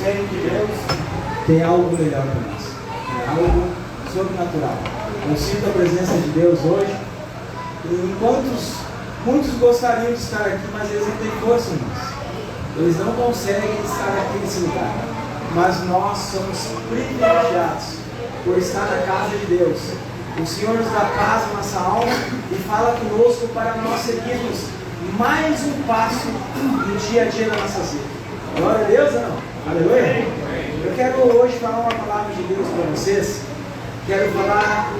reino de Deus tem algo melhor para nós, algo sobrenatural. Eu sinto a presença de Deus hoje, e muitos gostariam de estar aqui, mas eles não têm força em nós. Eles não conseguem estar aqui nesse lugar, mas nós somos privilegiados por estar na casa de Deus. O Senhor nos dá paz na nossa alma e fala conosco para nós seguirmos mais um passo no dia a dia da nossa vida. Glória a Deus ou não? Aleluia! Eu quero hoje falar uma palavra de Deus para vocês. Quero falar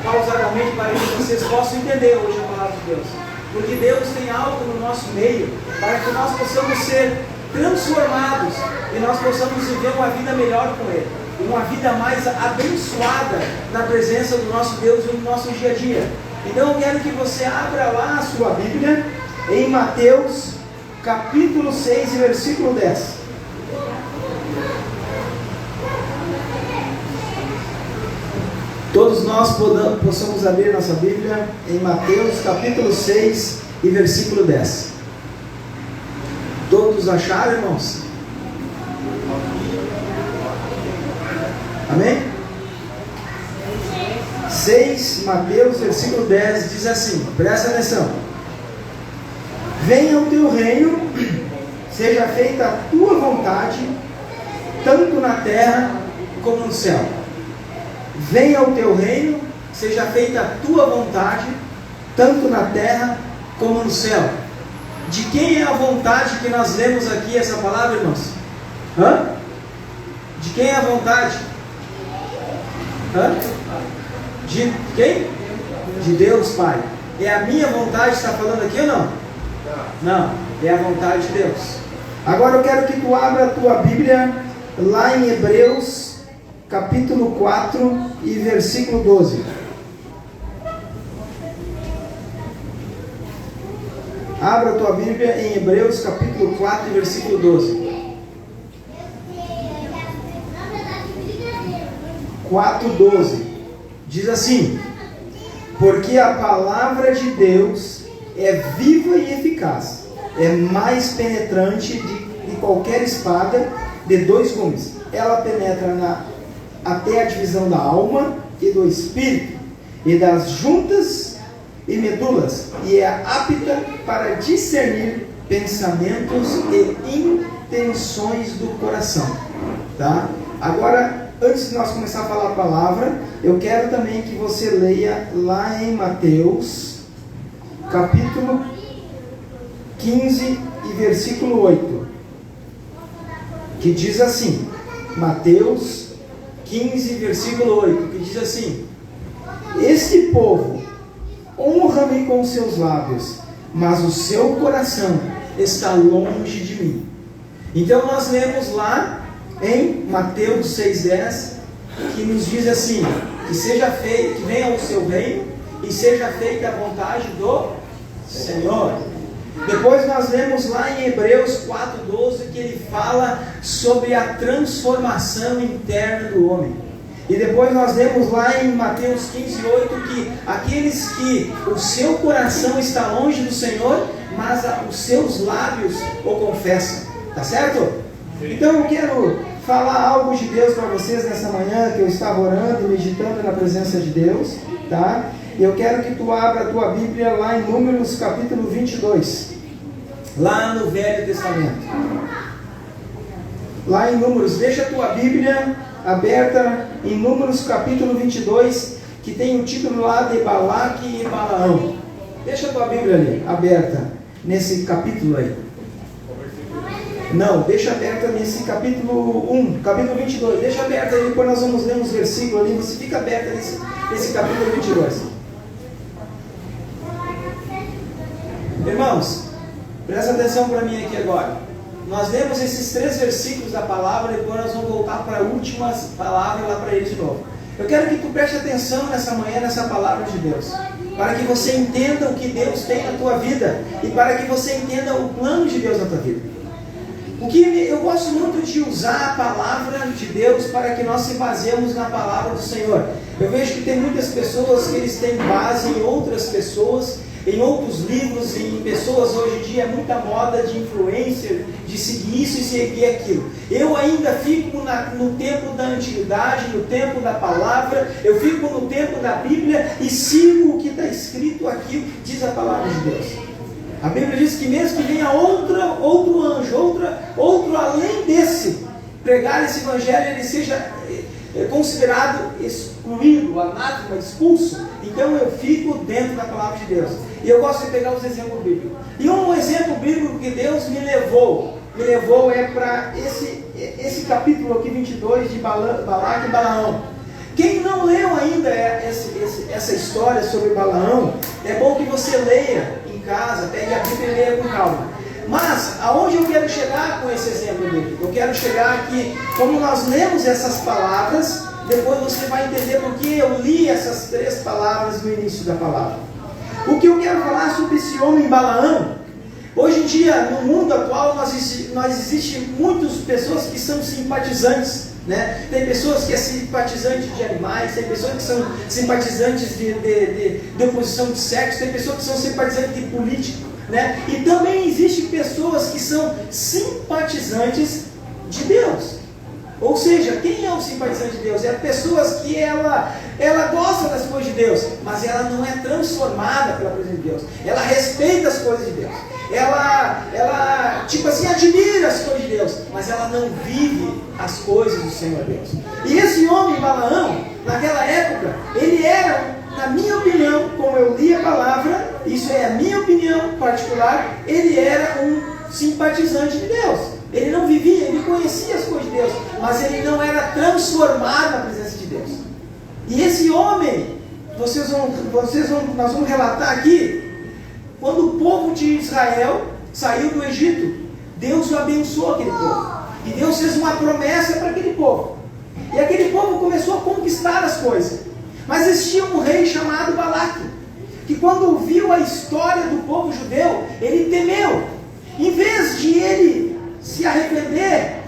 pausadamente para que vocês possam entender hoje a palavra de Deus. Porque Deus tem algo no nosso meio para que nós possamos ser transformados e nós possamos viver uma vida melhor com Ele, uma vida mais abençoada na presença do nosso Deus no nosso dia a dia. Então eu quero que você abra lá a sua Bíblia em Mateus capítulo 6 e versículo 10. Todos nós possamos abrir nossa Bíblia em Mateus capítulo 6 e versículo 10. Todos acharam, irmãos? Amém? 6, Mateus versículo 10 diz assim, presta atenção: venha o teu reino, seja feita a tua vontade, tanto na terra como no céu. Venha o teu reino, seja feita a tua vontade, tanto na terra como no céu. De quem é a vontade que nós lemos aqui essa palavra, irmãos? De quem é a vontade? De quem? De Deus Pai. É a minha vontade que está falando aqui ou não? Não, é a vontade de Deus. Agora eu quero que tu abra a tua Bíblia lá em Hebreus capítulo 4 e versículo 12. Abra a tua Bíblia em Hebreus capítulo 4 e versículo 12. 4:12 diz assim: porque a palavra de Deus é viva e eficaz, é mais penetrante de qualquer espada de 2 gumes. Ela penetra até a divisão da alma e do espírito e das juntas e medulas, e é apta para discernir pensamentos e intenções do coração. Tá? Agora, antes de nós começar a falar a palavra, eu quero também que você leia lá em Mateus capítulo 15 e versículo 8, que diz assim, Mateus 15, versículo 8, que diz assim: este povo honra-me com seus lábios, mas o seu coração está longe de mim. Então nós lemos lá em Mateus 6,10, que nos diz assim: que seja feito, que venha o seu reino e seja feita a vontade do Senhor. Depois nós lemos lá em Hebreus 4:12 que ele fala sobre a transformação interna do homem. E depois nós lemos lá em Mateus 15:8 que aqueles que o seu coração está longe do Senhor, mas os seus lábios o confessam. Tá certo? Então eu quero falar algo de Deus para vocês nessa manhã, que eu estava orando e meditando na presença de Deus, tá? Eu quero que tu abra a tua Bíblia lá em Números capítulo 22, lá no Velho Testamento. Lá em Números, deixa a tua Bíblia aberta em Números capítulo 22, que tem o título lá de Balaque e Balaão. Deixa a tua Bíblia ali, aberta, nesse capítulo aí. Não, deixa aberta nesse capítulo 1, capítulo 22. Deixa aberta aí, depois nós vamos ler uns versículos ali. Você fica aberta nesse capítulo 22. Irmãos, presta atenção para mim aqui agora. Nós lemos esses 3 versículos da palavra, depois nós vamos voltar para a última palavra lá para ele de novo. Eu quero que tu preste atenção nessa manhã, nessa palavra de Deus, para que você entenda o que Deus tem na tua vida e para que você entenda o plano de Deus na tua vida. O que eu gosto muito de usar a palavra de Deus para que nós se baseemos na palavra do Senhor. Eu vejo que tem muitas pessoas que eles têm base em outras pessoas, em outros livros, em pessoas hoje em dia, é muita moda de influencer, de seguir isso e seguir aquilo. Eu ainda fico no tempo da antiguidade, no tempo da palavra, eu fico no tempo da Bíblia e sigo o que está escrito aqui, diz a palavra de Deus. A Bíblia diz que mesmo que venha outro anjo, outro além desse, pregar esse evangelho, ele seja considerado excluído, anátema, expulso. Então eu fico dentro da palavra de Deus. E eu gosto de pegar os exemplos bíblicos. E um exemplo bíblico que Deus me levou é para esse capítulo aqui 22 de Balaque e Balaão. Quem não leu ainda essa história sobre Balaão, é bom que você leia em casa, pegue a Bíblia e leia com calma. Mas, aonde eu quero chegar com esse exemplo bíblico? Eu quero chegar aqui, como nós lemos essas palavras, depois você vai entender porque eu li essas 3 palavras no início da palavra. O que eu quero falar sobre esse homem Balaão, hoje em dia, no mundo atual, nós existem muitas pessoas que são simpatizantes, né? Tem pessoas que são simpatizantes de animais, tem pessoas que são simpatizantes de oposição de sexo, tem pessoas que são simpatizantes de político. Né? E também existem pessoas que são simpatizantes de Deus. Ou seja, quem é o simpatizante de Deus? É pessoas que ela gosta das coisas de Deus, mas ela não é transformada pela presença de Deus. Ela respeita as coisas de Deus. Ela tipo assim, admira as coisas de Deus, mas ela não vive as coisas do Senhor Deus. E esse homem, Balaão, naquela época, ele era, na minha opinião, como eu li a palavra, isso é a minha opinião particular, ele era um simpatizante de Deus. Ele não vivia, ele conhecia as coisas de Deus, mas ele não era transformado na presença de Deus. E esse homem, nós vamos relatar aqui, quando o povo de Israel saiu do Egito, Deus o abençoou aquele povo. E Deus fez uma promessa para aquele povo. E aquele povo começou a conquistar as coisas. Mas existia um rei chamado Balaque, que quando ouviu a história do povo judeu, ele temeu. Em vez de ele se arrepender,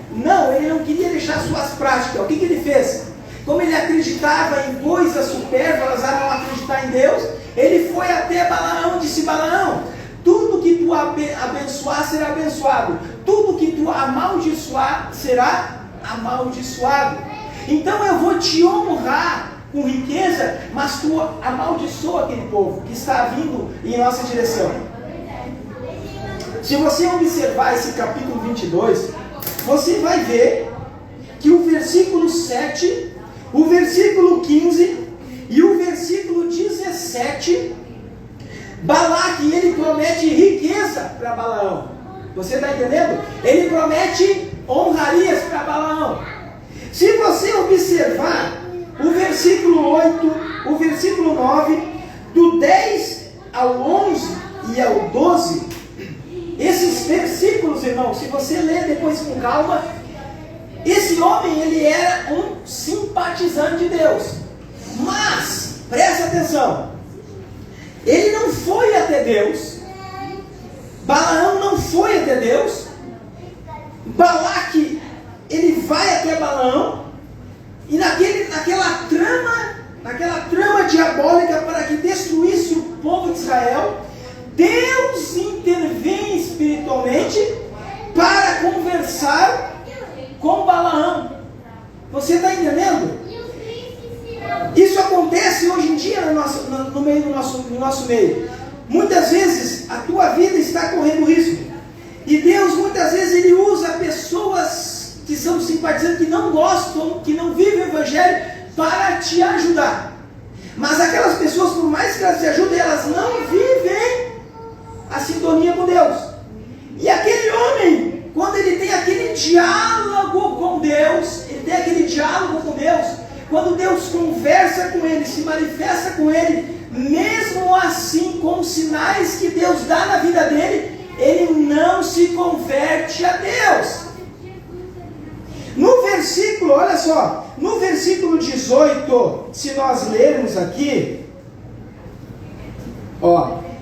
ele não queria deixar suas práticas. O que ele fez? Como ele acreditava em coisas supérfluas a não acreditar em Deus, ele foi até Balaão e disse: Balaão, tudo que tu abençoar será abençoado, tudo que tu amaldiçoar será amaldiçoado. Então eu vou te honrar com riqueza, mas tu amaldiçoa aquele povo que está vindo em nossa direção. Se você observar esse capítulo 22, você vai ver que o versículo 7, o versículo 15 e o versículo 17, Balaque, ele promete riqueza para Balaão. Você está entendendo? Ele promete honrarias para Balaão. Se você observar o versículo 8, o versículo 9, do 10 ao 11 e ao 12, esses versículos, irmão, se você ler depois com calma, esse homem, ele era um simpatizante de Deus. Mas, presta atenção, ele não foi até Deus, Balaão não foi até Deus, Balaque, ele vai até Balaão, e naquela trama diabólica para que destruísse o povo de Israel, Deus intervém espiritualmente para conversar com Balaão. Você está entendendo? Isso acontece hoje em dia no meio do nosso meio. Muitas vezes a tua vida está correndo risco. E Deus muitas vezes ele usa pessoas que são simpatizantes, que não gostam, que não vivem o Evangelho, para te ajudar. Mas aquelas pessoas, por mais que elas te ajudem, elas não vivem a sintonia com Deus. E aquele homem, quando ele tem aquele diálogo com Deus, quando Deus conversa com ele, se manifesta com ele, mesmo assim, com os sinais que Deus dá na vida dele, ele não se converte a Deus. No versículo, olha só, no versículo 18, se nós lermos aqui,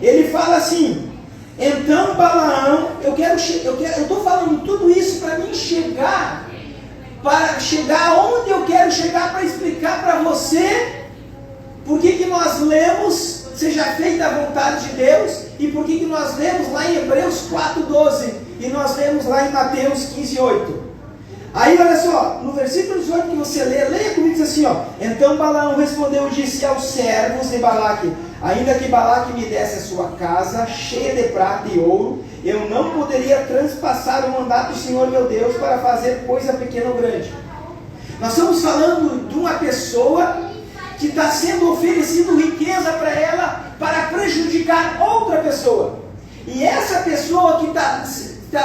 ele fala assim: então Balaão, eu estou falando tudo isso para mim chegar onde eu quero chegar, para explicar para você por que nós lemos 2 seja feita a vontade de Deus. E por que nós lemos lá em Hebreus 4:12 e nós lemos lá em Mateus 15:8? Aí olha só, no versículo 18 que você lê, leia comigo, diz assim, ó: então Balaão respondeu e disse aos servos de Balaque: ainda que Balaque me desse a sua casa cheia de prata e ouro, eu não poderia transpassar o mandato do Senhor meu Deus para fazer coisa pequena ou grande. Nós estamos falando de uma pessoa que está sendo oferecido riqueza para ela para prejudicar outra pessoa. E essa pessoa que está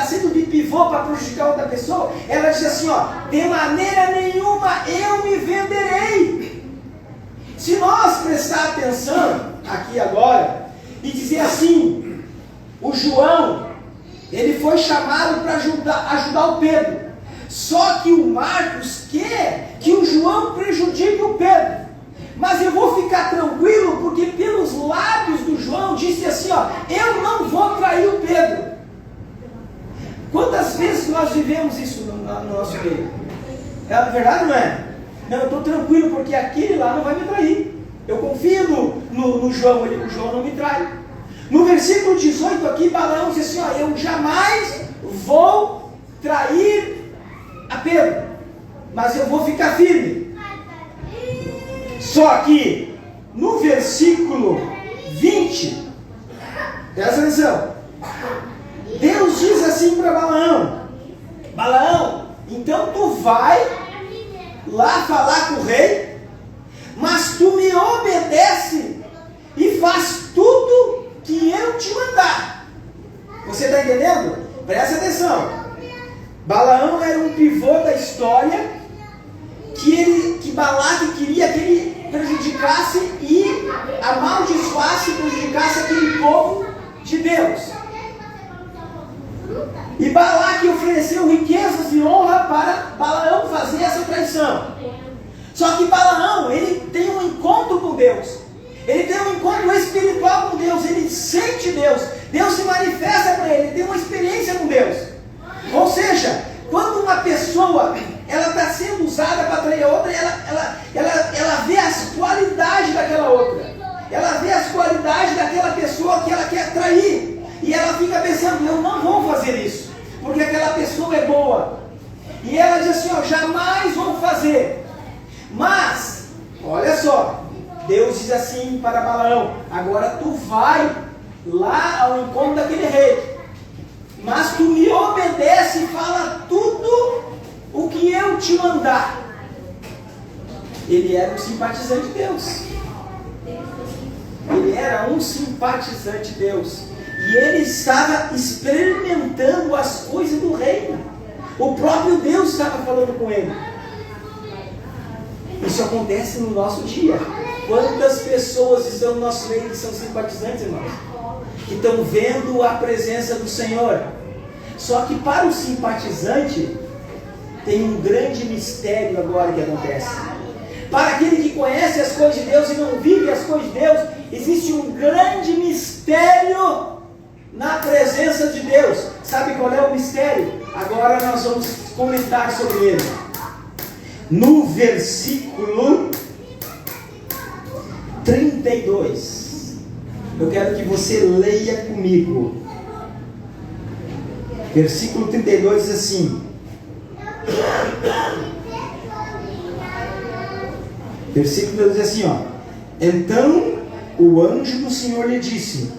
sendo de pivô para prejudicar outra pessoa, ela diz assim, ó: de maneira nenhuma eu me venderei. Se nós prestar atenção aqui agora e dizer assim, o João, ele foi chamado para ajudar o Pedro, só que o Marcos quer que o João prejudique o Pedro, mas eu vou ficar tranquilo porque pelos lábios do João disse assim, ó: eu não vou trair o Pedro. Quantas vezes nós vivemos isso no nosso meio? É verdade, não é? Não, eu estou tranquilo porque aquele lá não vai me trair. Eu confio no João, o João não me trai. No versículo 18 aqui, Balaão diz assim, ó: eu jamais vou trair a Pedro, mas eu vou ficar firme. Só que no versículo 20, presta atenção, Deus diz assim para Balaão: Balaão, então tu vai lá falar com o rei, mas tu me obedece e faz tudo que eu te mandar. Você está entendendo? Presta atenção. Balaão era um pivô da história que Balaque queria que ele prejudicasse e amaldiçoasse, prejudicasse aquele povo de Deus. E Balaque ofereceu riquezas e honra para Balaão fazer essa traição. Só que Balaão, ele tem um encontro com Deus. Ele tem um encontro espiritual com Deus. Ele sente Deus. Deus se manifesta para ele. Ele tem uma experiência com Deus. Ou seja, quando uma pessoa ela está sendo usada para trair a outra, ela vê as qualidades daquela outra. Ela vê as qualidades daquela pessoa que ela quer trair. E ela fica pensando: eu não vou fazer isso, porque aquela pessoa é boa. E ela diz assim: ó, jamais vou fazer. Mas, olha só, Deus diz assim para Balaão: agora tu vai lá ao encontro daquele rei, mas tu me obedece e fala tudo o que eu te mandar. Ele era um simpatizante de Deus. Ele era um simpatizante de Deus. E ele estava experimentando as coisas do reino. O próprio Deus estava falando com ele. Isso acontece no nosso dia. Quantas pessoas estão no nosso meio que são simpatizantes, irmãos? Que estão vendo a presença do Senhor. Só que para o simpatizante, tem um grande mistério agora que acontece. Para aquele que conhece as coisas de Deus e não vive as coisas de Deus, existe um grande mistério na presença de Deus. Sabe qual é o mistério? Agora nós vamos comentar sobre ele. No versículo 32, eu quero que você leia comigo. Versículo 32 diz assim: versículo diz assim, ó: então o anjo do Senhor lhe disse: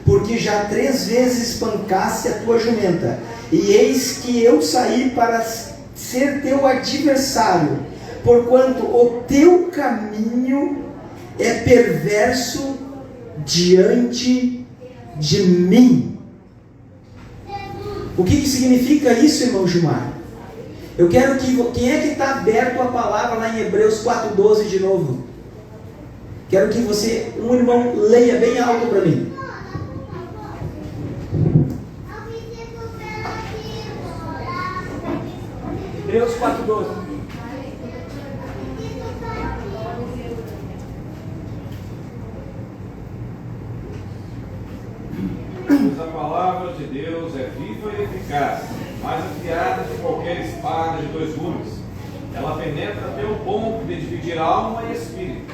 porque já 3 vezes espancaste a tua jumenta, e eis que eu saí para ser teu adversário, porquanto o teu caminho é perverso diante de mim. O que significa isso, irmão Gilmar? Eu quero que... Quem é que está aberto a palavra lá em Hebreus 4:12 de novo? Quero que você, um irmão, leia bem alto para mim. Hebreus 4:12. Pois a palavra de Deus é viva e eficaz, mais afiada que qualquer espada de 2 gumes. Ela penetra até o ponto de dividir alma e espírito,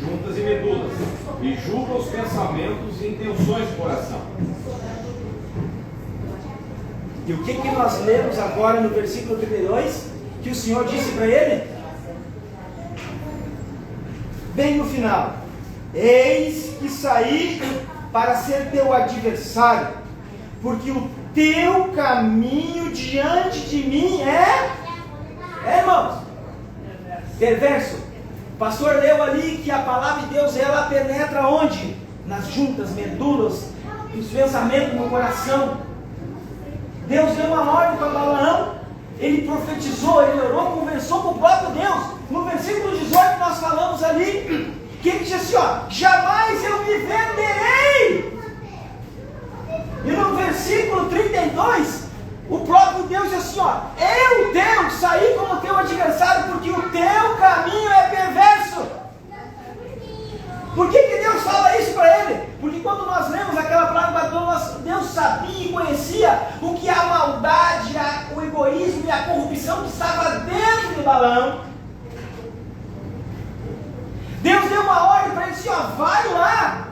juntas e medulas, e julga os pensamentos e intenções do coração. E o que nós lemos agora no versículo 32? Que o Senhor disse para ele? Bem no final: eis que saí para ser teu adversário, porque o teu caminho diante de mim irmãos, perverso. O pastor leu ali que a palavra de Deus, ela penetra onde? Nas juntas, medulas, nos pensamentos, no coração. Deus deu uma ordem para Balaão, ele profetizou, ele orou, conversou com o próprio Deus. No versículo 18 nós falamos ali, que ele disse assim, jamais eu me venderei. E no versículo 32, o próprio Deus disse assim, eu, Deus, saí como teu adversário, porque o teu caminho é perverso. Por que Deus fala isso para ele? Porque quando nós lemos aquela palavra, Deus sabia e conhecia o que a maldade, o egoísmo e a corrupção que estava dentro de Balaão. Deus deu uma ordem para ele assim, vai lá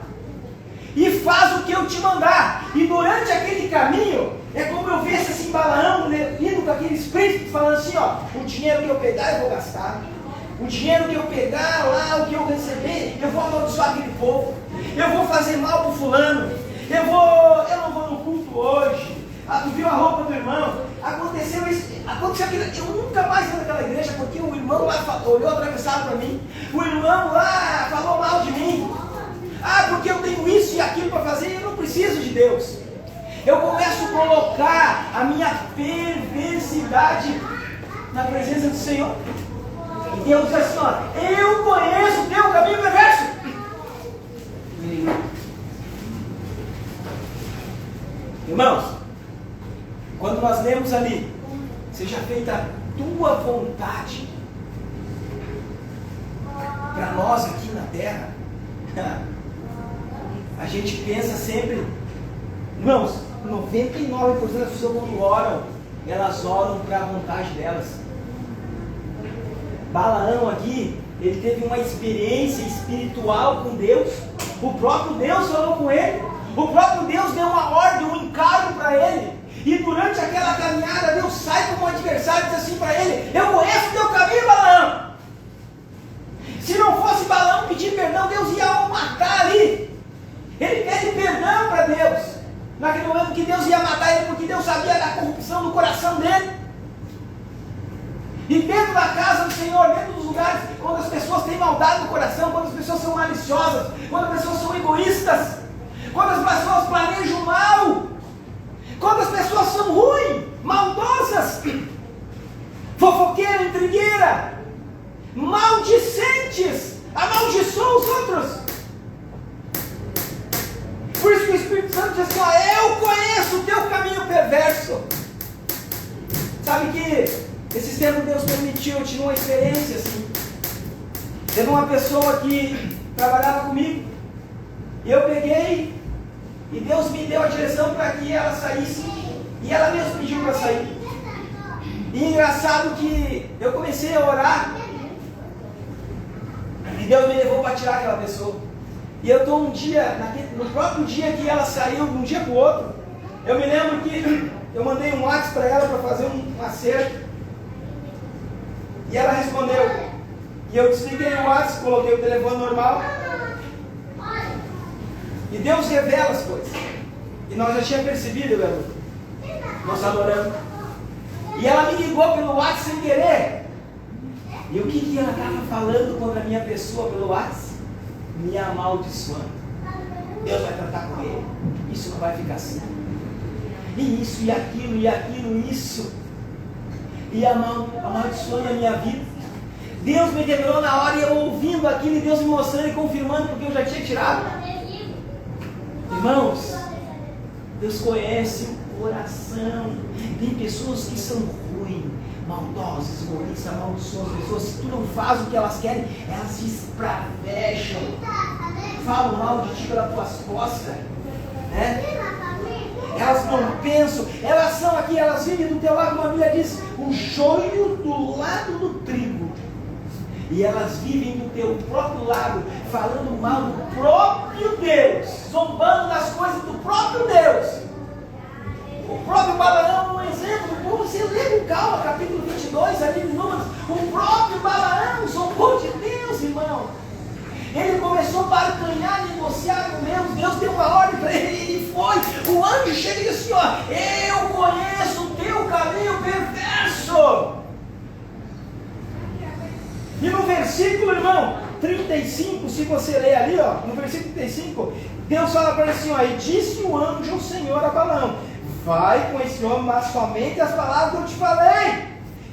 e faz o que eu te mandar. E durante aquele caminho, é como eu visse assim Balaão indo com aqueles príncipes falando assim, o dinheiro que eu pegar eu vou gastar. O dinheiro que eu pegar lá, o que eu receber, eu vou amaldiçoar aquele povo. Eu vou fazer mal para o fulano. Eu não vou no culto hoje. Tu viu a roupa do irmão? Aconteceu isso. Aconteceu aquilo. Eu nunca mais ia naquela igreja porque o irmão lá olhou atravessado para mim. O irmão lá falou mal de mim. Porque eu tenho isso e aquilo para fazer e eu não preciso de Deus. Eu começo a colocar a minha perversidade na presença do Senhor. E Deus diz assim, eu conheço o teu caminho perverso. Irmãos, quando nós lemos ali, seja feita a tua vontade, para nós aqui na terra, a gente pensa sempre, irmãos, 99% das pessoas quando oram, elas oram para a vontade delas. Balaão aqui, ele teve uma experiência espiritual com Deus. O próprio Deus falou com ele. O próprio Deus deu uma ordem, um encargo para ele. E durante aquela caminhada, Deus sai como adversário e diz assim para ele, eu conheço o teu caminho, Balaão. Se não fosse Balaão pedir perdão, Deus ia o matar ali. Ele pede perdão para Deus. Naquele momento que Deus ia matar ele, porque Deus sabia da corrupção do coração dele. E dentro da casa do Senhor, dentro dos lugares, quando as pessoas têm maldade no coração, quando as pessoas são maliciosas, quando as pessoas são egoístas, quando as pessoas planejam mal, quando as pessoas são ruins, maldosas, fofoqueira, intrigueira, maldicentes, amaldiçoam os outros. Por isso que o Espírito Santo diz assim, eu conheço o teu caminho perverso. Sabe que esses tempos Deus permitiu, eu tive uma experiência assim. Teve uma pessoa que trabalhava comigo, e eu peguei, e Deus me deu a direção para que ela saísse, e ela mesmo pediu para sair. E engraçado que eu comecei a orar, e Deus me levou para tirar aquela pessoa. E eu estou um dia, no próprio dia que ela saiu, de um dia para o outro, eu me lembro que eu mandei um WhatsApp para ela para fazer um acerto. E ela respondeu. E eu desliguei o WhatsApp, coloquei o telefone normal. E Deus revela as coisas. E nós já tínhamos percebido, garoto. Nós adoramos. E ela me ligou pelo WhatsApp sem querer. E o que ela estava falando contra a minha pessoa pelo WhatsApp? Me amaldiçoando. Deus vai tratar com ele. Isso não vai ficar assim. E isso, e aquilo, isso. E amaldiçoando a minha vida. Deus me revelou na hora e eu ouvindo aquilo, e Deus me mostrando e confirmando porque eu já tinha tirado. Irmãos, Deus conhece o coração. Tem pessoas que são ruins, maldosas, egoístas, amaldiçoam as pessoas. Se tu não faz o que elas querem, elas se espravejam, falam mal de ti pelas tuas costas, né? Elas não pensam, elas são aqui, elas vivem do teu lado, como a Bíblia diz, o joio do lado do trigo. e elas vivem do teu próprio lado, falando mal do próprio Deus, zombando das coisas do próprio Deus. O próprio Balaão é um exemplo. Você lê com calma, capítulo 22, ali de Números. O próprio Balaão zombou de Deus, irmão. Ele começou a barganhar, negociar com Deus. Deus deu uma ordem para ele e ele foi. O anjo chega e diz assim: ó, eu conheço o teu caminho perverso. E no versículo, irmão, 35, se você ler ali, ó, no versículo 35, Deus fala para ele assim: ó, e disse o anjo ao Senhor a Balaão: vai com esse homem, mas somente as palavras que eu te falei.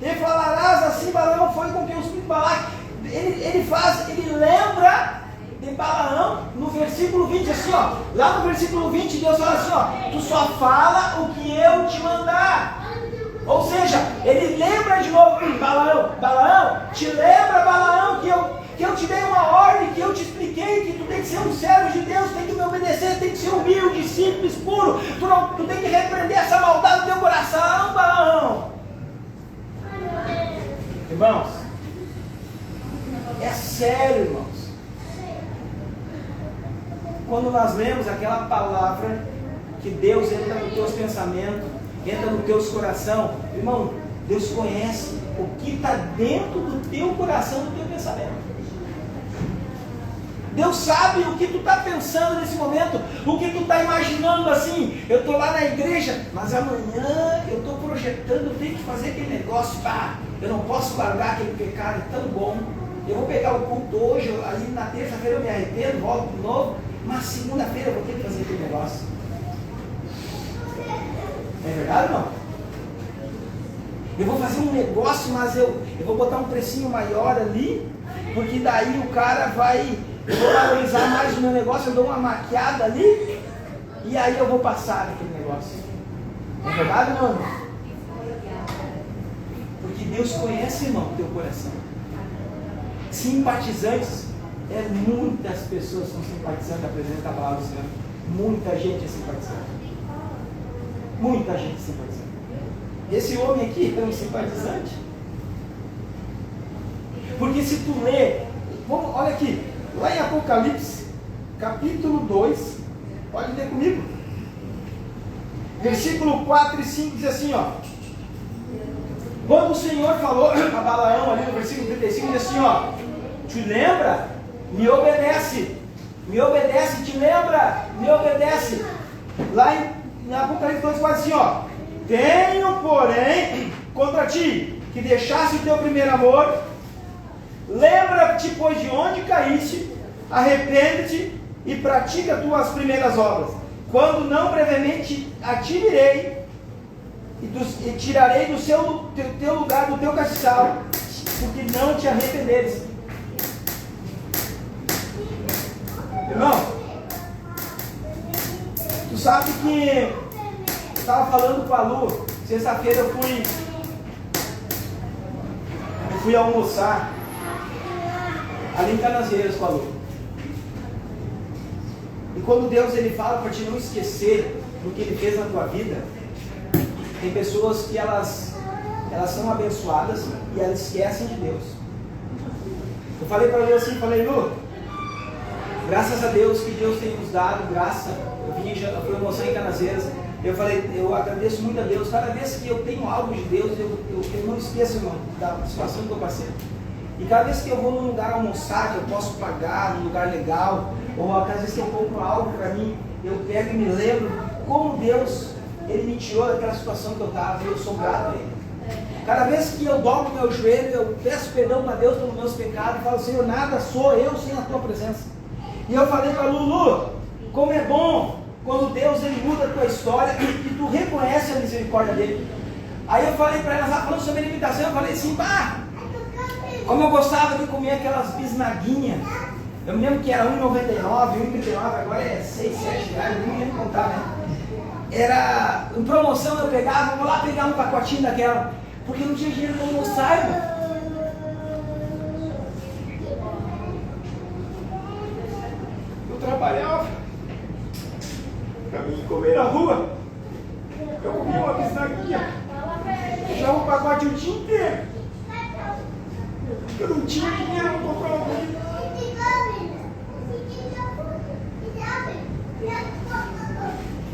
E falarás assim. Balaão foi com quem os filhos de Balaque. Ele lembra de Balaão no versículo 20, assim, ó. Lá no versículo 20, Deus fala assim, ó: tu só fala o que eu te mandar. Ou seja, ele lembra de novo: Balaão, te lembra, Balaão, que eu te dei uma ordem, que eu te expliquei que tu tem que ser um servo de Deus, tem que me obedecer, tem que ser humilde, simples, puro. Tu tem que repreender essa maldade do teu coração, Balaão. Irmãos, é sério, irmãos. Quando nós lemos aquela palavra, que Deus entra nos teus pensamentos, entra no teu coração, irmão, Deus conhece o que está dentro do teu coração, do teu pensamento. Deus sabe o que tu está pensando nesse momento, o que tu está imaginando assim. Eu estou lá na igreja, mas amanhã eu estou projetando, eu tenho que fazer aquele negócio, eu não posso largar aquele pecado, é tão bom. Eu vou pegar o culto hoje, ali na terça-feira eu me arrependo, volto de novo, mas segunda-feira eu vou ter que fazer aquele negócio. É verdade ou não? Eu vou fazer um negócio, mas eu vou botar um precinho maior ali, porque daí o cara vai, eu vou valorizar mais o meu negócio, eu dou uma maquiada ali, e aí eu vou passar aquele negócio. É verdade ou não, irmão? Porque Deus conhece, irmão, o teu coração. Simpatizantes, muitas pessoas são simpatizantes da presença da palavra do Senhor. Muita gente é simpatizante. Muita gente é simpatizante. Esse homem aqui é um simpatizante. Porque se tu ler, olha aqui, lá em Apocalipse, capítulo 2, pode ler comigo. Versículo 4 e 5 diz assim, ó: quando o Senhor falou a Balaão ali no versículo 35, diz assim, ó: te lembra? Me obedece. Me obedece, te lembra? Me obedece. Lá em Apocalipse 2 fala assim, ó: tenho, porém, contra ti, que deixaste o teu primeiro amor. Lembra-te, pois, de onde caíste, arrepende-te e pratica as tuas primeiras obras. Quando não, brevemente a ti irei e tirarei do teu lugar, do teu castiçal, porque não te arrependeres. Irmão, tu sabe que eu estava falando com a Lu, sexta-feira eu fui almoçar ali em Canasvieiras com a Lu. E quando Deus ele fala para te não esquecer do que Ele fez na tua vida, tem pessoas que elas são abençoadas e elas esquecem de Deus. Eu falei para Lu assim, Lu, graças a Deus que Deus tem nos dado graça. Eu fui almoçar em Canasvieiras. Eu falei, eu agradeço muito a Deus. Cada vez que eu tenho algo de Deus, eu não esqueço, irmão, da situação que eu passei. E cada vez que eu vou num lugar almoçar, que eu posso pagar, num lugar legal, ou às vezes que eu compro algo para mim, eu pego e me lembro como Deus, Ele me tirou daquela situação que eu estava, e eu sou grato a Ele. Cada vez que eu dobro meu joelho, eu peço perdão para Deus pelos meus pecados, e falo, Senhor, nada sou eu sem a Tua presença. E eu falei para a Lulu, como é bom quando Deus ele muda a tua história e tu reconhece a misericórdia dele. Aí eu falei para ela, falando sobre alimentação, eu falei assim, como eu gostava de comer aquelas bisnaguinhas. Eu me lembro que era R$1,99, R$1,39, agora é R$6, R$7, não lembro contar, né? Era em promoção, eu pegava, vou lá pegar um pacotinho daquela, porque não tinha dinheiro para almoçar, irmão. Trabalhava para mim comer na rua, eu comia uma bisnaguinha, deixava um pacote o dia inteiro. Eu não tinha dinheiro para comprar um livro.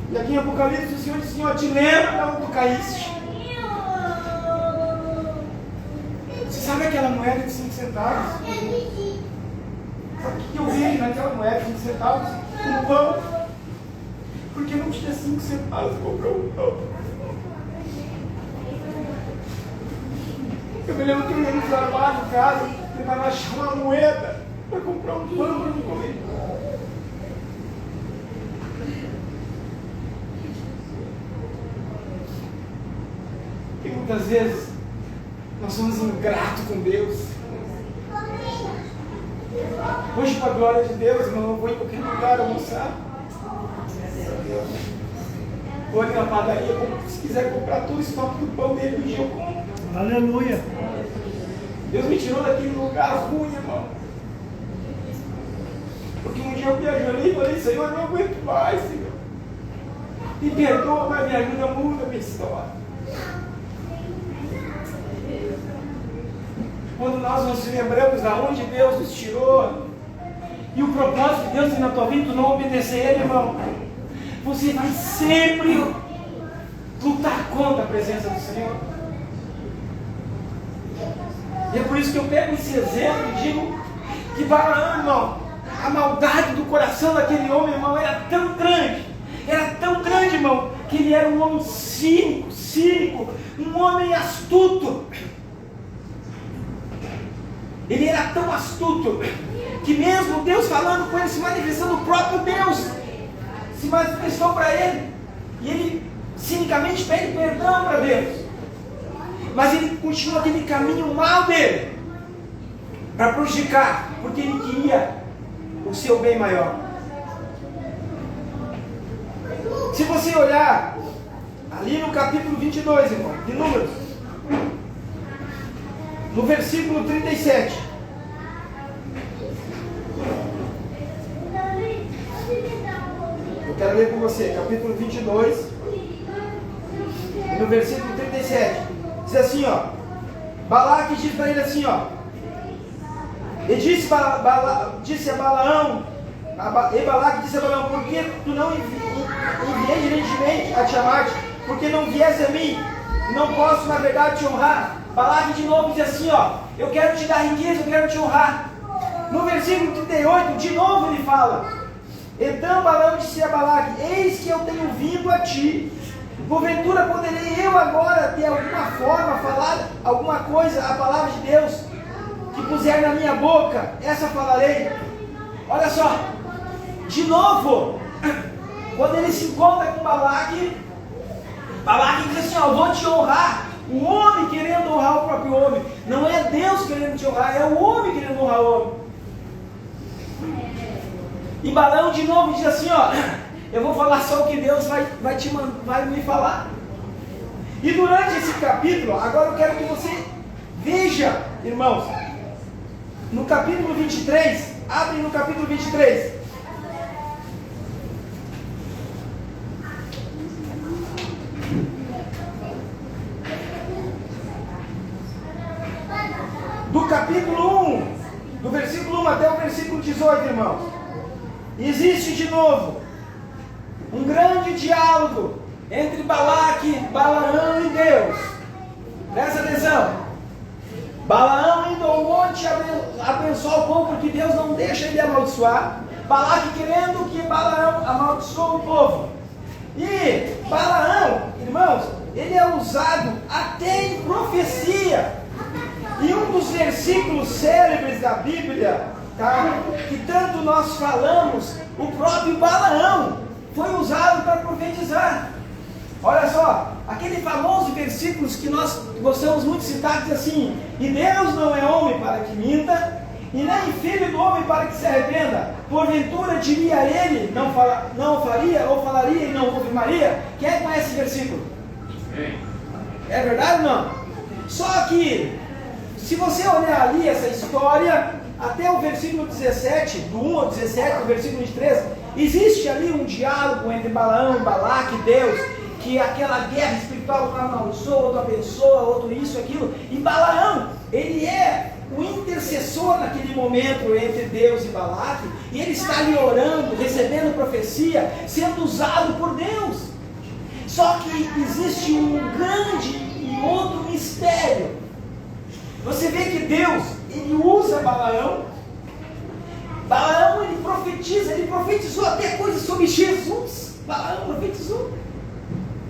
E aqui em Apocalipse o Senhor disse: te lembra onde tu caíste? Você sabe aquela moeda de 5 centavos? Sabe o que eu vejo naquela moeda de 5 centavos? Um pão. Porque não tinha 5 centavos para comprar um pão. Eu me lembro que eu ia no trabalho, em casa, tentava achar uma moeda para comprar um pão para me comer. E muitas vezes nós somos ingratos com Deus. Hoje, para a glória de Deus, irmão, eu vou em qualquer lugar almoçar. Vou ali na padaria, se quiser comprar todo o estoque do pão dele, um dia eu compro. Aleluia. Deus me tirou daquele lugar ruim, irmão. Porque um dia eu viajei ali e falei: Senhor, eu não aguento mais, Senhor. Me perdoa, mas me ajuda, muda a minha história. Quando nós nos lembramos de onde Deus nos tirou e o propósito de Deus tem na tua vida, tu não obedecer Ele, irmão, você vai sempre lutar contra a presença do Senhor. E é por isso que eu pego esse exemplo e digo que Balaão, irmão, a maldade do coração daquele homem, irmão, era tão grande, irmão, que ele era um homem cínico, um homem astuto. Ele era tão astuto que mesmo Deus falando com ele, se manifestando, o próprio Deus se manifestou para ele, e ele cinicamente pede perdão para Deus, mas ele continua aquele caminho mal dele para prejudicar, porque ele queria o seu bem maior. Se você olhar ali no capítulo 22, irmão, de Números, no versículo 37. Eu quero ler com você, capítulo 22, no versículo 37. Diz assim, ó. Balaque diz para ele assim, ó. E disse a Balaão, e Balaque disse a Balaão: por que tu não enviei diretamente a te chamar-te? Porque não viesse a mim? Não posso, na verdade, te honrar. Balaque de novo diz assim, ó: eu quero te dar riqueza, eu quero te honrar. No versículo 38, de novo ele fala: então Balaão disse a Balaque: eis que eu tenho vindo a ti. Porventura poderei eu agora de alguma forma falar alguma coisa, a palavra de Deus que puser na minha boca, essa falarei. Olha só, de novo, quando ele se encontra com Balaque, Balaque diz assim, ó: vou te honrar. O homem querendo honrar o próprio homem. Não é Deus querendo te honrar, é o homem querendo honrar o homem. E Balaão de novo diz assim, ó: eu vou falar só o que Deus vai me falar. E durante esse capítulo, agora eu quero que você veja, irmãos, no capítulo 23, abre no capítulo 23. Do capítulo 1, do versículo 1 até o versículo 18, irmãos, existe de novo um grande diálogo entre Balaque, Balaão e Deus. Presta atenção. Balaão indo ao monte abençoar o povo, porque Deus não deixa ele amaldiçoar. Balaque querendo que Balaão amaldiçoe o povo. E Balaão, irmãos, ele é usado até em profecia. E um dos versículos célebres da Bíblia, tá, que tanto nós falamos, o próprio Balaão foi usado para profetizar. Olha só, aquele famoso versículo que nós gostamos muito de citar, diz assim: e Deus não é homem para que minta, e nem filho do homem para que se arrependa. Porventura diria ele, não faria, ou falaria e não confirmaria? Quem conhece esse versículo? É verdade ou não? Só que, se você olhar ali essa história, até o versículo 17, do 1 ao 17, do versículo 23, existe ali um diálogo entre Balaão, Balaque e Deus, que aquela guerra espiritual, um amaldiçoa, outro abençoa, outro isso, aquilo. E Balaão, ele é o intercessor naquele momento entre Deus e Balaque, e ele está ali orando, recebendo profecia, sendo usado por Deus. Só que existe um grande e outro mistério. Você vê que Deus, ele usa Balaão. Balaão, ele profetiza, ele profetizou até coisas sobre Jesus. Balaão profetizou.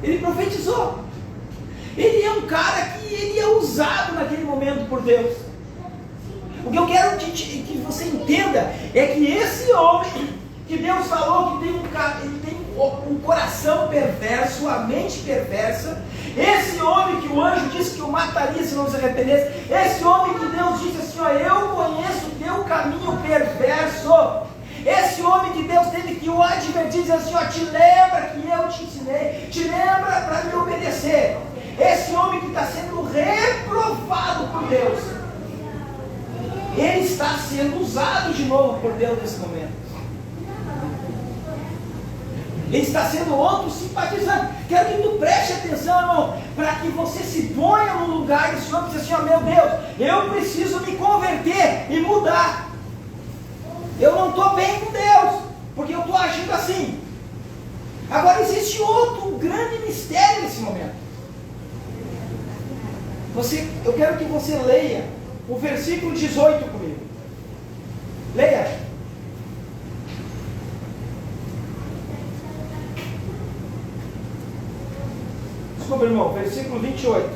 Ele profetizou. Ele é um cara que ele é usado naquele momento por Deus. O que eu quero que você entenda é que esse homem que Deus falou que ele tem um coração perverso, a mente perversa, esse homem que o anjo disse que o mataria se não se arrependesse, esse homem que Deus disse assim, ó, eu conheço o teu caminho perverso, esse homem que Deus teve que o advertir, diz assim, ó, te lembra que eu te ensinei, te lembra para me obedecer. Esse homem que está sendo reprovado por Deus, ele está sendo usado de novo por Deus nesse momento. Ele está sendo outro simpatizante. Quero que tu preste atenção, irmão, para que você se ponha no lugar desse homem e diz assim, ó, meu Deus, eu preciso me converter e mudar. Eu não estou bem com Deus, porque eu estou agindo assim. Agora existe outro grande mistério nesse momento. Eu quero que você leia o versículo 18 comigo. Leia. Desculpa, irmão, versículo 28.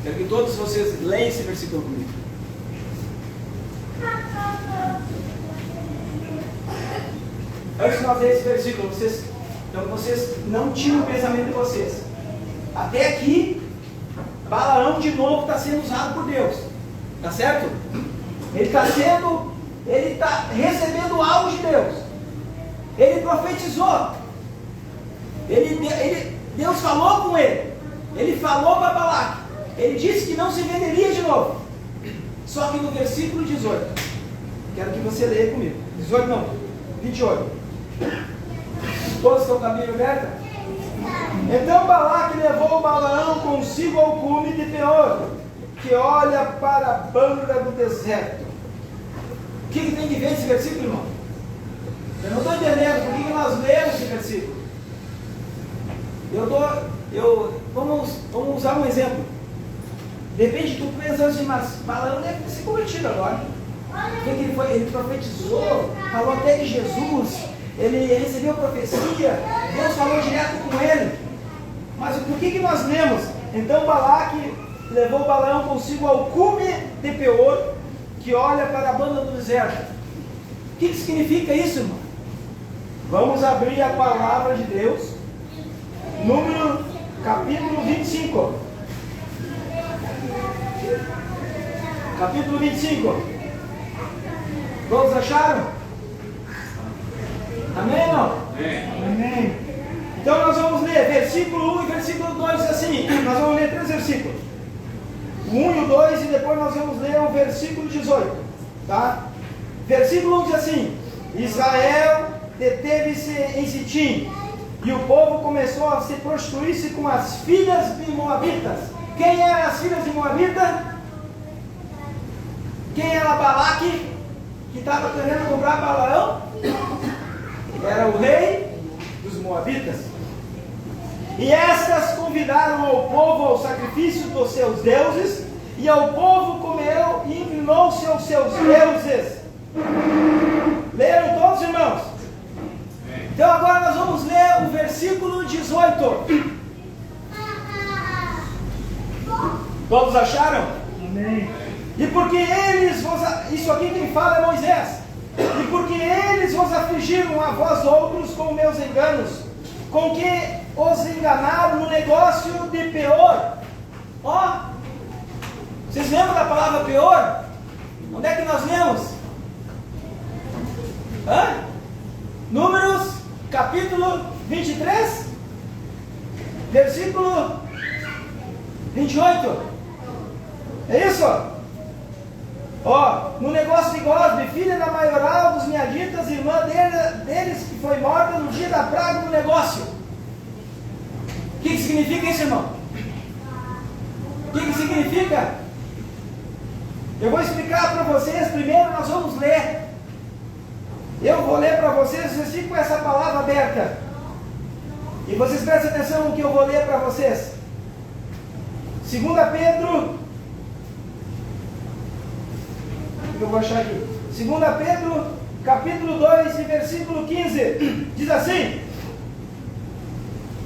Quero que todos vocês leiam esse versículo comigo. Antes de nós ler esse versículo, vocês não tiram o pensamento de vocês. Até aqui, Balaão de novo está sendo usado por Deus. Tá certo? Ele está recebendo algo de Deus. Ele profetizou. Deus falou com ele. Ele falou para Balaque. Ele disse que não se venderia de novo. Só que no versículo 18, quero que você leia comigo. 18 não, 28. Todos estão com a Bíblia aberta? Então Balaque levou Balaão consigo ao cume de Peor, que olha para a banda do deserto. O que tem que ver esse versículo, irmão? Eu não estou entendendo por que nós lemos esse versículo. Vamos usar um exemplo. De repente tu pensa assim, mas Balaão deve ter se convertido agora. Ele profetizou, falou até de Jesus, ele recebeu profecia, Deus falou direto com ele. Mas por que nós lemos? Então Balaque levou Balaão consigo ao cume de Peor, que olha para a banda do deserto. O que significa isso, irmão? Vamos abrir a palavra de Deus, número capítulo 25. Capítulo 25. Todos acharam? Amém ou não? Amém. Então nós vamos ler versículo 1 e versículo 2 assim. Nós vamos ler 3 versículos. O 1 e o 2 e depois nós vamos ler o versículo 18. Tá? Versículo 1 diz assim: Israel deteve-se em Sitim, e o povo começou a se prostituir-se com as filhas de Moabitas. Quem eram as filhas de Moabita? Quem era Balaque, que estava querendo comprar Balaão? Era o rei dos Moabitas. E estas convidaram ao povo ao sacrifício dos seus deuses, e ao povo comeu e inclinou-se aos seus deuses. Leram todos, irmãos? Então agora nós vamos ler o versículo 18. Todos acharam? Amém. E porque eles isso aqui quem fala é Moisés. E porque eles vos afligiram a vós outros com meus enganos, com que os enganaram no negócio de Peor. Ó, vocês lembram da palavra Peor? Onde é que nós lemos? Números, capítulo 23, versículo 28. É isso? Ó, no negócio de Gosbe, filha da maioral dos Miaditas, irmã deles que foi morta no dia da praga do negócio. que significa isso, irmão? O que significa? Eu vou explicar para vocês. Primeiro nós vamos ler. Eu vou ler para vocês, vocês ficam com essa palavra aberta. E vocês prestem atenção no que eu vou ler para vocês. 2 Pedro. Eu vou achar aqui. 2 Pedro, capítulo 2, e versículo 15. Diz assim: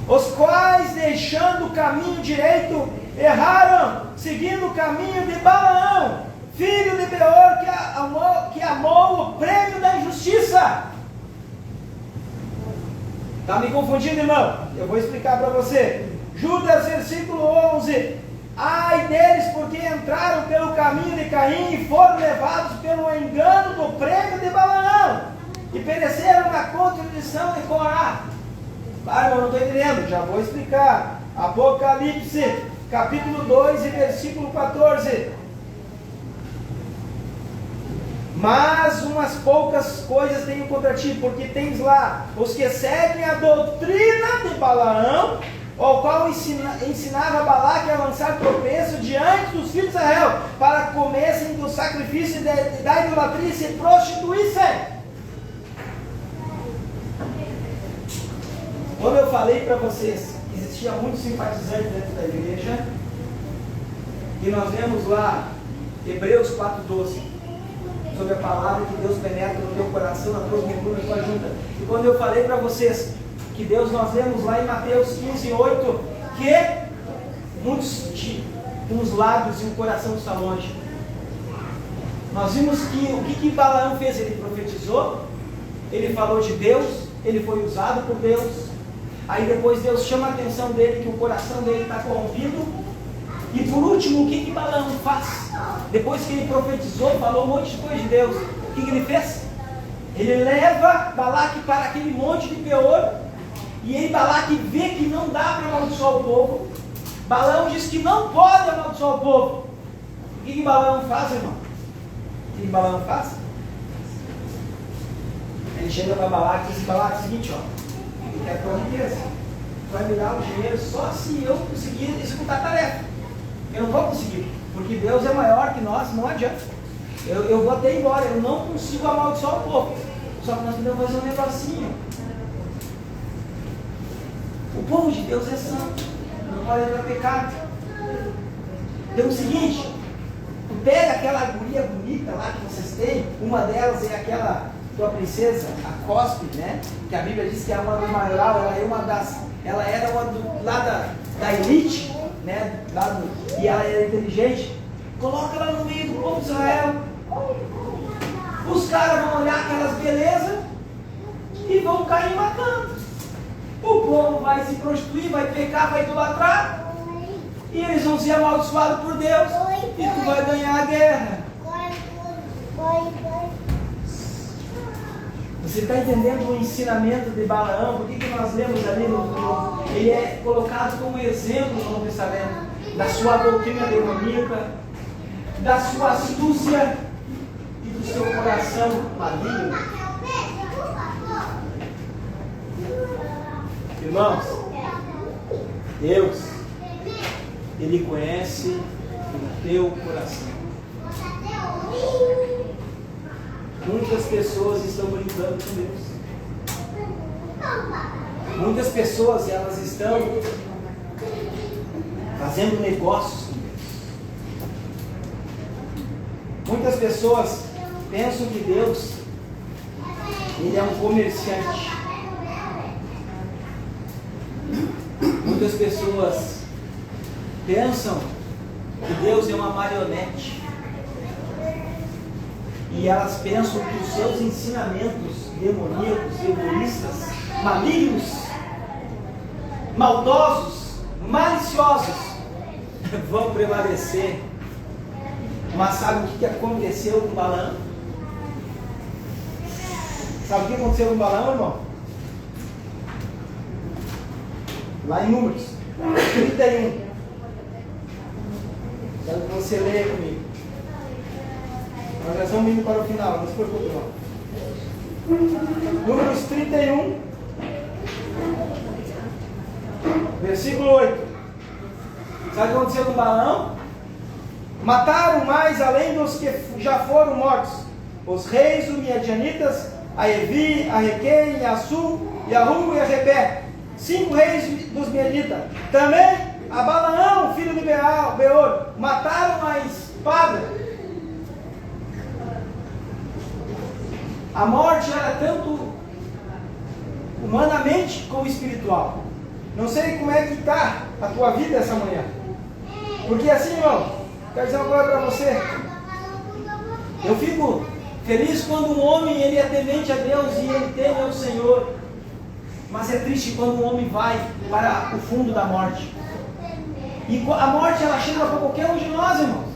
os quais, deixando o caminho direito, erraram, seguindo o caminho de Balaão, filho de Beor, que amou o prêmio da injustiça. Está me confundindo, irmão? Eu vou explicar para você. Judas, versículo 11. Ai deles, porque entraram pelo caminho de Caim e foram levados pelo engano do prêmio de Balaão, e pereceram na contradição de Corá. Ah, eu não estou entendendo, já vou explicar. Apocalipse, capítulo 2 e versículo 14. Mas umas poucas coisas tenho contra ti, porque tens lá os que seguem a doutrina de Balaão, ao qual ensinava Balaque a lançar tropeço diante dos filhos de Israel, para comessem do sacrifício da idolatria e se prostituíssem. Quando eu falei para vocês que existia muitos simpatizantes dentro da igreja, e nós vemos lá Hebreus 4:12, sobre a palavra que Deus penetra no teu coração, na tua mergulha, na tua junta. E quando eu falei para vocês que Deus, nós vemos lá em Mateus 15:8, que muitos têm os lábios e o coração está longe. Nós vimos que o que Balaão fez? Ele profetizou, ele falou de Deus, ele foi usado por Deus. Aí depois Deus chama a atenção dele, que o coração dele está corrompido. E por último, o que Balaão faz? Depois que ele profetizou, falou um monte de coisa de Deus, o que ele fez? Ele leva Balaque para aquele monte de Peor, e aí Balaque vê que não dá para amaldiçoar o povo. Balaão diz que não pode amaldiçoar o povo. O que Balaão faz, irmão? O que Balaão faz? Ele chega para Balaque e diz: Balaque, é o seguinte, ó, é tua riqueza, vai me dar o dinheiro só se eu conseguir executar a tarefa. Eu não vou conseguir, porque Deus é maior que nós, não adianta. Eu vou até embora, eu não consigo amaldiçoar o povo. Só que nós podemos fazer um negocinho. O povo de Deus é santo, não pode entrar pecado. Então é o seguinte, tu pega aquela guria bonita lá que vocês têm, uma delas é aquela tua princesa, a Cospe, né? Que a Bíblia diz que é uma do maioral, ela era uma lá da elite, né? E ela era inteligente. Coloca ela no meio do povo de Israel. Os caras vão olhar aquelas belezas e vão cair matando. O povo vai se prostituir, vai pecar, vai idolatrar, e eles vão ser amaldiçoados por Deus, e tu vai ganhar a guerra. Você está entendendo o ensinamento de Balaão? Por que nós lemos ali ele é colocado como exemplo no Novo Testamento da sua doutrina demoníaca, da sua astúcia e do seu coração maligno. Irmãos, Deus, Ele conhece o teu coração. Muitas pessoas estão brincando com Deus. Muitas pessoas, elas estão fazendo negócios com Deus. Muitas pessoas pensam que Deus, Ele é um comerciante. Muitas pessoas pensam que Deus é uma marionete. E elas pensam que os seus ensinamentos demoníacos, egoístas, malignos, maldosos, maliciosos vão prevalecer. Mas sabe o que aconteceu com Balaão? Sabe o que aconteceu com Balaão, irmão? Lá em Números 31. Quero que você leia comigo. Nós já estamos indo para o final, não se preocupe não. Números 31. Versículo 8. Sabe o que aconteceu com Balaão? Mataram mais além dos que já foram mortos, os reis dos Midianitas, a Evi, a Requém, a Su, e a Rugo e a Repé, 5 reis dos Midianitas. Também a Balaão, filho de Beor, mataram a espada. A morte era tanto humanamente como espiritual. Não sei como é que está a tua vida essa manhã. Porque assim, irmão, quero dizer uma coisa para você. Eu fico feliz quando um homem ele é temente a Deus e ele teme ao Senhor. Mas é triste quando um homem vai para o fundo da morte. E a morte ela chega para qualquer um de nós, irmãos.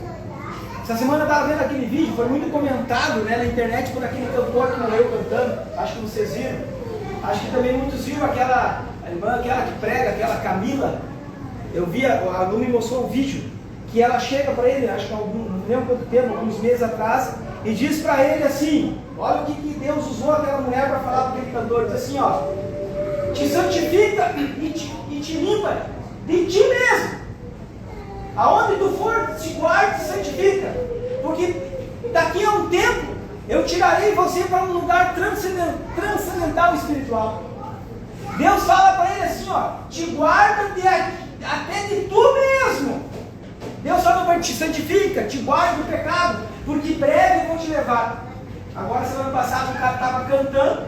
Essa semana eu estava vendo aquele vídeo, foi muito comentado, né, na internet por aquele cantor que morreu cantando. Acho que vocês viram. Acho que também muitos viram aquela irmã, aquela que prega, aquela Camila. Eu vi, a Lu me mostrou um vídeo que ela chega para ele, acho que não lembro quanto tempo, alguns meses atrás, e diz para ele assim: olha o que Deus usou aquela mulher para falar para aquele cantor. Diz assim: ó, te santifica e te limpa de ti mesmo. Aonde tu for, te guarda e te santifica. Porque daqui a um tempo eu tirarei você para um lugar transcendental espiritual. Deus fala para ele assim: ó, te guarda até de tu mesmo. Deus fala para ele: te santifica, te guarda do pecado, porque breve vão te levar. Agora, semana passada, o cara estava cantando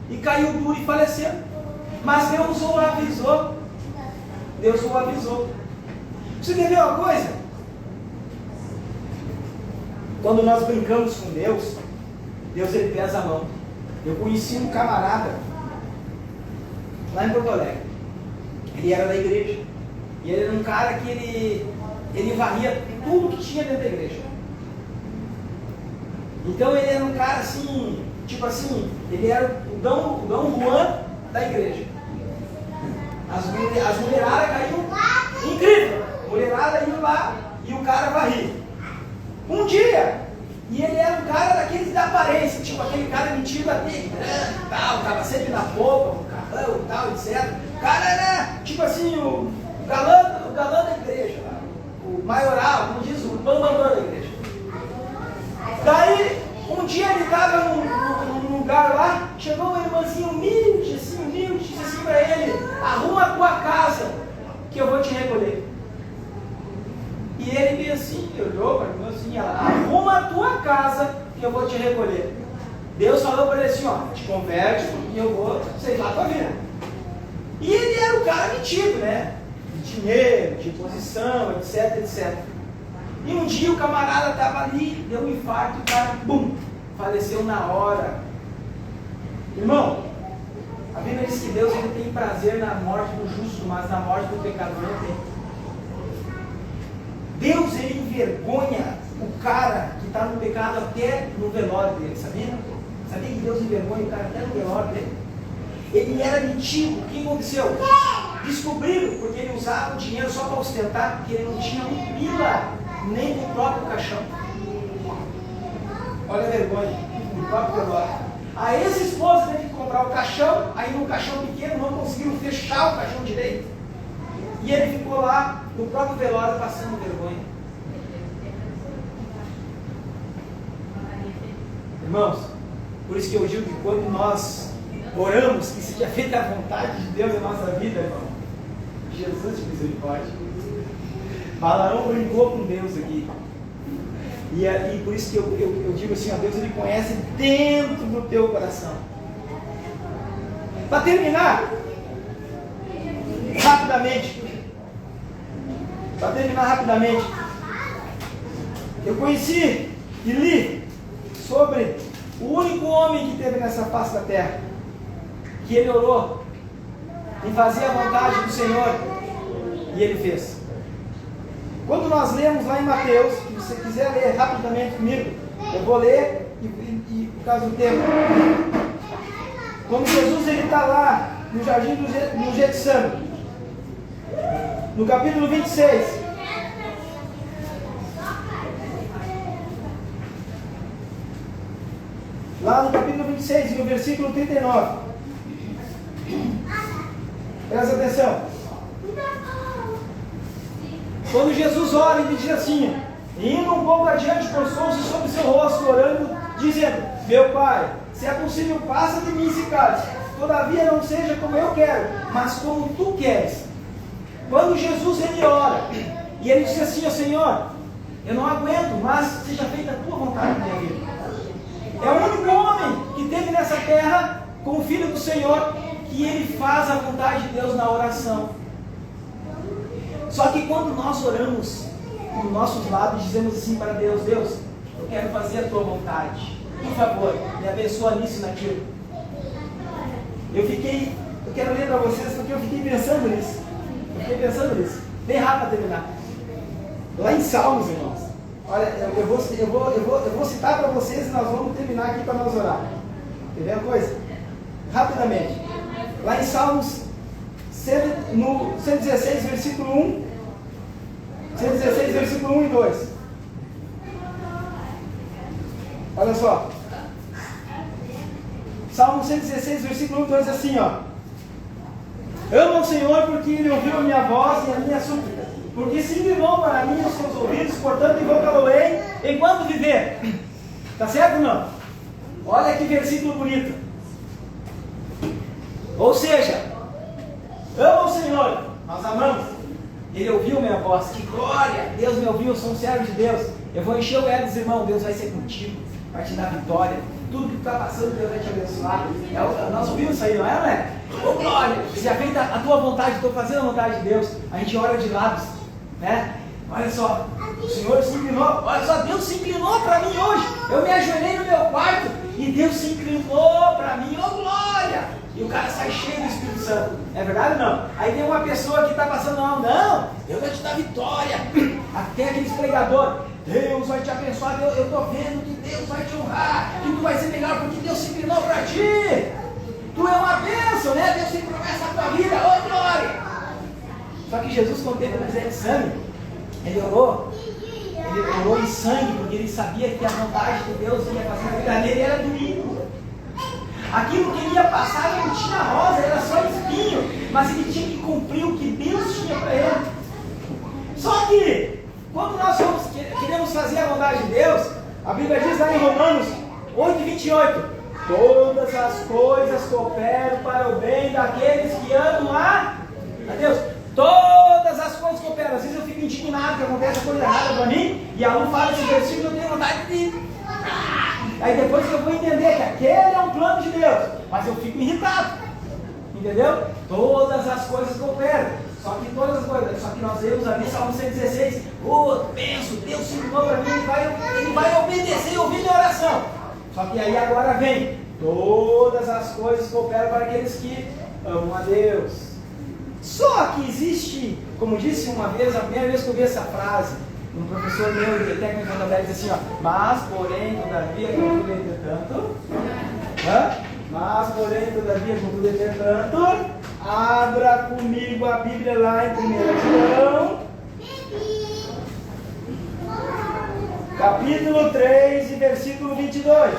e caiu duro e faleceu. Mas Deus o avisou. Deus o avisou. Você quer ver uma coisa? Quando nós brincamos com Deus, Deus ele pesa a mão. Eu conheci um camarada lá em Porto Alegre. Ele era da igreja. E ele era um cara que ele varria tudo que tinha dentro da igreja. Então ele era um cara assim, tipo assim, ele era o Dom Juan da igreja. As mulheradas caíam incrível. A mulherada ia lá e o cara varria. Um dia, e ele era um cara daqueles da aparência, tipo aquele cara metido até grande e tal, estava sempre na polpa, no carrão e tal, etc. O cara era tipo assim, o galã da igreja, o maioral, como diz, o bambambam da igreja. Daí, um dia ele estava num lugar lá, chegou uma irmãzinha humilde, disse assim para ele: arruma a tua casa, que eu vou te recolher. E ele veio assim, olhou para mim assim: arruma a tua casa, que eu vou te recolher. Deus falou para ele assim: ó, te converte e eu vou ceifar a tua vida. E ele era o cara metido, né? De dinheiro, de posição, etc, etc. E um dia o camarada estava ali, deu um infarto e o cara, bum, faleceu na hora. Irmão, a Bíblia diz que Deus ele tem prazer na morte do justo, mas na morte do pecador não tem. Deus ele envergonha o cara que está no pecado até no velório dele, sabia? Sabia que Deus envergonha o cara até no velório dele? Ele era metido. O que aconteceu? Descobriram, porque ele usava o dinheiro só para ostentar, porque ele não tinha um pila nem do próprio caixão. Olha a vergonha, do próprio velório. A ex-esposa teve que comprar o caixão, aí no caixão pequeno não conseguiram fechar o caixão direito. E ele ficou lá no próprio velório passando vergonha. Irmãos, por isso que eu digo que quando nós oramos, que seja feita a vontade de Deus na nossa vida, irmão, Jesus de misericórdia. Balaão brincou com Deus aqui. E por isso que eu digo assim: ó, Deus ele conhece dentro do teu coração. Para terminar, rapidamente, eu conheci e li sobre o único homem que teve nessa face da terra, que ele orou e fazia a vontade do Senhor, e ele fez. Quando nós lemos lá em Mateus, se você quiser ler rapidamente comigo, eu vou ler e por causa do tempo. Quando Jesus está lá no jardim do Getsemane, no capítulo 26. Lá no capítulo 26, no versículo 39. Presta atenção. Quando Jesus ora, ele diz assim, indo um pouco adiante, postou-se sobre seu rosto, orando, dizendo, meu Pai, se é possível, passa de mim esse cálice. Todavia não seja como eu quero, mas como tu queres. Quando Jesus ele ora, e ele diz assim, ó Senhor, eu não aguento, mas seja feita a tua vontade na minha vida. É o único homem que teve nessa terra, com o Filho do Senhor, que ele faz a vontade de Deus na oração. Só que quando nós oramos com nossos lábios, dizemos assim para Deus, Deus, eu quero fazer a tua vontade. Por favor, me abençoa nisso e naquilo. Eu quero ler para vocês porque eu fiquei pensando nisso. Bem rápido para terminar. Lá em Salmos, irmãos. Olha, eu vou citar para vocês e nós vamos terminar aqui para nós orar. Quer ver uma coisa? Rapidamente. Lá em Salmos, no 116, versículo 1. 116, versículo 1 e 2. Olha só. Salmo 116, versículo 1 e 2 diz assim, ó. Amo ao Senhor porque Ele ouviu a minha voz e a minha súplica. Porque se inclinou para mim os seus ouvidos, portanto invocá-lo-ei enquanto viver. Tá certo ou não? Olha que versículo bonito. Ou seja, amo ao Senhor, nós amamos. Ele ouviu minha voz, que glória! Deus me ouviu, eu sou um servo de Deus. Eu vou encher o ego dos irmãos, Deus vai ser contigo, vai te dar vitória. Tudo que tu está passando, Deus vai te abençoar. Nós ouvimos isso aí, não é? Ô glória! Se é feita a tua vontade, estou fazendo a vontade de Deus. A gente ora de lábios, né? Olha só, o Senhor se inclinou. Olha só, Deus se inclinou para mim hoje. Eu me ajoelhei no meu quarto e Deus se inclinou para mim. Ô glória! E o cara sai cheio do Espírito Santo. É verdade ou não? Aí tem uma pessoa que está passando, não, Deus vai te dar vitória. Até aqueles pregadores, Deus vai te abençoar, eu estou vendo que Deus vai te honrar, que tu vai ser melhor porque Deus se inclinou para ti. Tu é uma bênção, né? Deus tem promessa na tua vida, ô glória. Só que Jesus, quando teve o exame, ele orou em sangue, porque ele sabia que a vontade de Deus ia fazer na vida dele era domingo. Aquilo que ele ia passar não tinha rosa, era só espinho, mas ele tinha que cumprir o que Deus tinha para ele. Só que, quando nós queremos fazer a vontade de Deus, a Bíblia diz lá em Romanos 8:28, todas as coisas cooperam para o bem daqueles que amam a Deus. Todas as coisas cooperam. Às vezes eu fico indignado que acontece coisa errada para mim, e a Lu fala esse versículo, eu tenho vontade de... Aí depois que eu vou entender que aquele é um plano de Deus, mas eu fico irritado, entendeu? Todas as coisas cooperam, só que nós vemos ali, Salmo 116, penso, Deus se inclinou para mim, ele vai obedecer e ouvir minha oração. Só que aí agora vem, todas as coisas cooperam para aqueles que amam a Deus. Só que existe, como disse uma vez, a primeira vez que eu vi essa frase, um professor meu de técnica de contabilidade diz assim, ó, mas porém, todavia, contudo, entretanto, abra comigo a Bíblia lá em 1 João, capítulo 3 e versículo 22.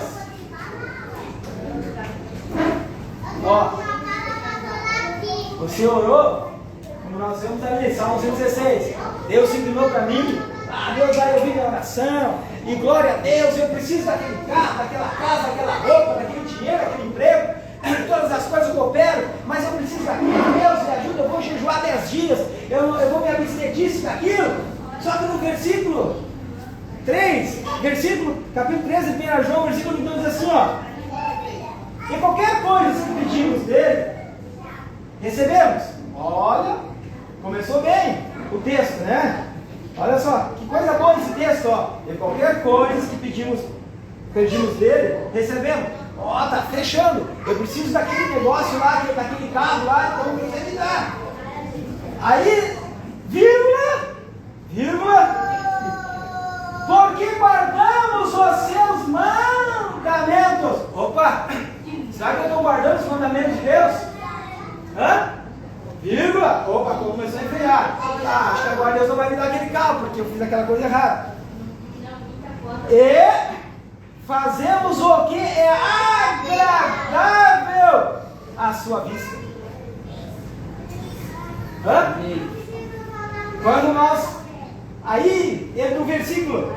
Ó, você orou, como nós vemos ali, Salmo 116, Deus se inclinou para mim, Deus vai ouvir minha oração, e glória a Deus, eu preciso daquele carro, daquela casa, daquela roupa, daquele dinheiro, daquele emprego, todas as coisas que eu opero, mas eu preciso daquilo, Deus me ajuda, eu vou jejuar 10 dias, eu vou me abster disso, daquilo. Só que no versículo 3, capítulo 13 de 1 João, versículo 2 diz assim, ó, e qualquer coisa que pedimos dele, recebemos. Olha, começou bem o texto, né? Olha só, que coisa boa esse texto, ó. E qualquer coisa que pedimos dele, recebemos. Ó, tá fechando. Eu preciso daquele negócio lá, daquele carro lá, então Deus vai me dar. Aí, vírgula, porque guardamos os seus mandamentos. Opa, será que eu estou guardando os mandamentos de Deus? Vírgula, opa, começou a enfriar. Acho que agora Deus não vai me dar aquele carro, porque eu fiz aquela coisa errada. E fazemos o que é agradável à sua vista. Quando nós Aí, entra o versículo.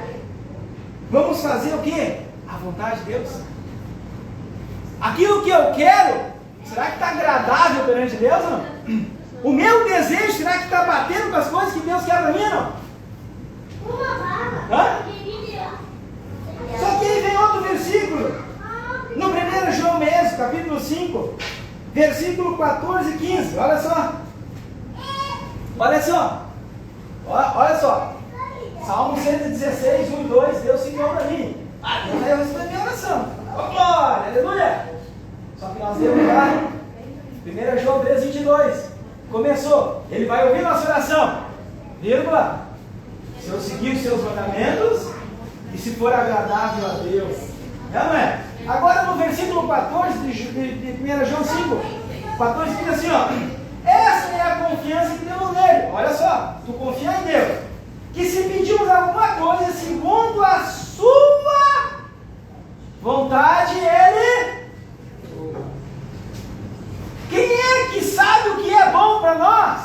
Vamos fazer o quê? A vontade de Deus. Aquilo que eu quero, será que está agradável perante Deus ou não? O meu desejo, será que está batendo com as coisas que Deus quer para mim ou não? Hã? Só que aí vem outro versículo. No 1 João mesmo, capítulo 5, versículo 14 e 15. Olha só. Olha só. Olha só. Salmo 116, 1 e 2. Deus se enviou para mim. Deus vai responder minha oração. Oh, glória, aleluia. Só que nós temos lá 1 João 3, 22. Começou. Ele vai ouvir nossa oração. Vírgula. Se eu seguir os seus mandamentos e se for agradável a Deus. Não é? Agora no versículo 14 de 1 João 5, 14 diz assim, ó. Essa é a confiança que temos nele. Olha só, tu confia em Deus. Que se pedimos alguma coisa segundo a sua vontade, Ele... Quem é que sabe o que é bom para nós?